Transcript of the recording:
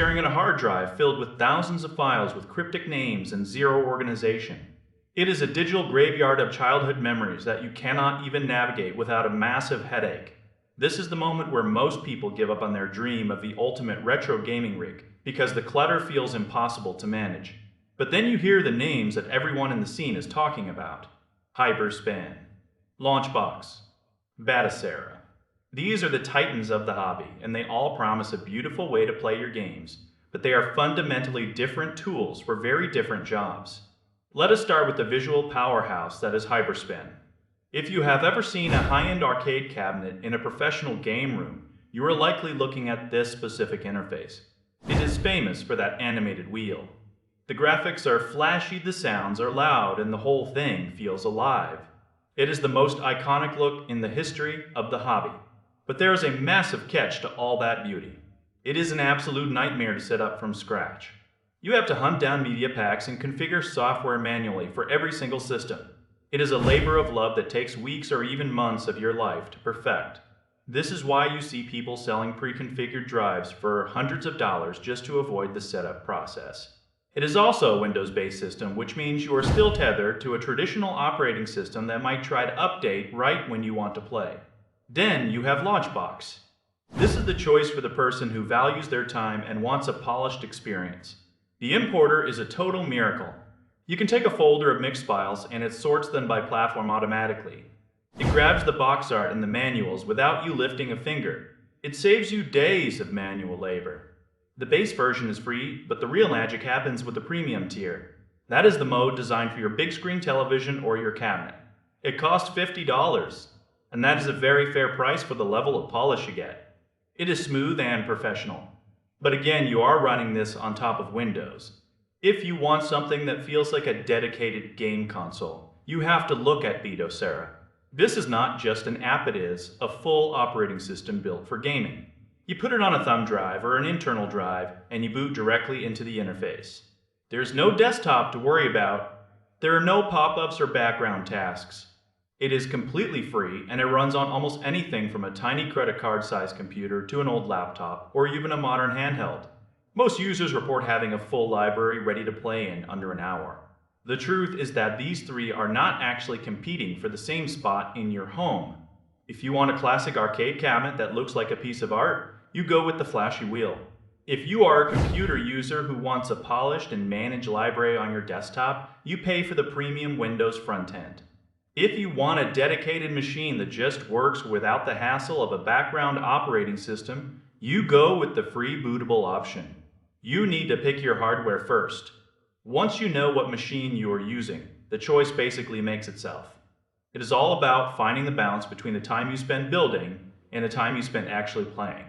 staring at a hard drive filled with thousands of files with cryptic names and zero organization. It is a digital graveyard of childhood memories that you cannot even navigate without a massive headache. This is the moment where most people give up on their dream of the ultimate retro gaming rig because the clutter feels impossible to manage. But then you hear the names that everyone in the scene is talking about. Hyperspin, LaunchBox, Batocera. These are the titans of the hobby, and they all promise a beautiful way to play your games, but they are fundamentally different tools for very different jobs. Let us start with the visual powerhouse that is Hyperspin. If you have ever seen a high-end arcade cabinet in a professional game room, you are likely looking at this specific interface. It is famous for that animated wheel. The graphics are flashy, the sounds are loud, and the whole thing feels alive. It is the most iconic look in the history of the hobby. But there is a massive catch to all that beauty. It is an absolute nightmare to set up from scratch. You have to hunt down media packs and configure software manually for every single system. It is a labor of love that takes weeks or even months of your life to perfect. This is why you see people selling pre-configured drives for hundreds of dollars just to avoid the setup process. It is also a Windows-based system, which means you are still tethered to a traditional operating system that might try to update right when you want to play. Then you have LaunchBox. This is the choice for the person who values their time and wants a polished experience. The importer is a total miracle. You can take a folder of mixed files and it sorts them by platform automatically. It grabs the box art and the manuals without you lifting a finger. It saves you days of manual labor. The base version is free, but the real magic happens with the premium tier. That is the mode designed for your big screen television or your cabinet. It costs $50, and that is a very fair price for the level of polish you get. It is smooth and professional. But again, you are running this on top of Windows. If you want something that feels like a dedicated game console, you have to look at Batocera. This is not just an app, it is a full operating system built for gaming. You put it on a thumb drive or an internal drive, and you boot directly into the interface. There's no desktop to worry about. There are no pop-ups or background tasks. It is completely free, and it runs on almost anything from a tiny credit card-sized computer to an old laptop, or even a modern handheld. Most users report having a full library ready to play in under an hour. The truth is that these three are not actually competing for the same spot in your home. If you want a classic arcade cabinet that looks like a piece of art, you go with the flashy wheel. If you are a computer user who wants a polished and managed library on your desktop, you pay for the premium Windows front end. If you want a dedicated machine that just works without the hassle of a background operating system, you go with the free bootable option. You need to pick your hardware first. Once you know what machine you are using, the choice basically makes itself. It is all about finding the balance between the time you spend building and the time you spend actually playing.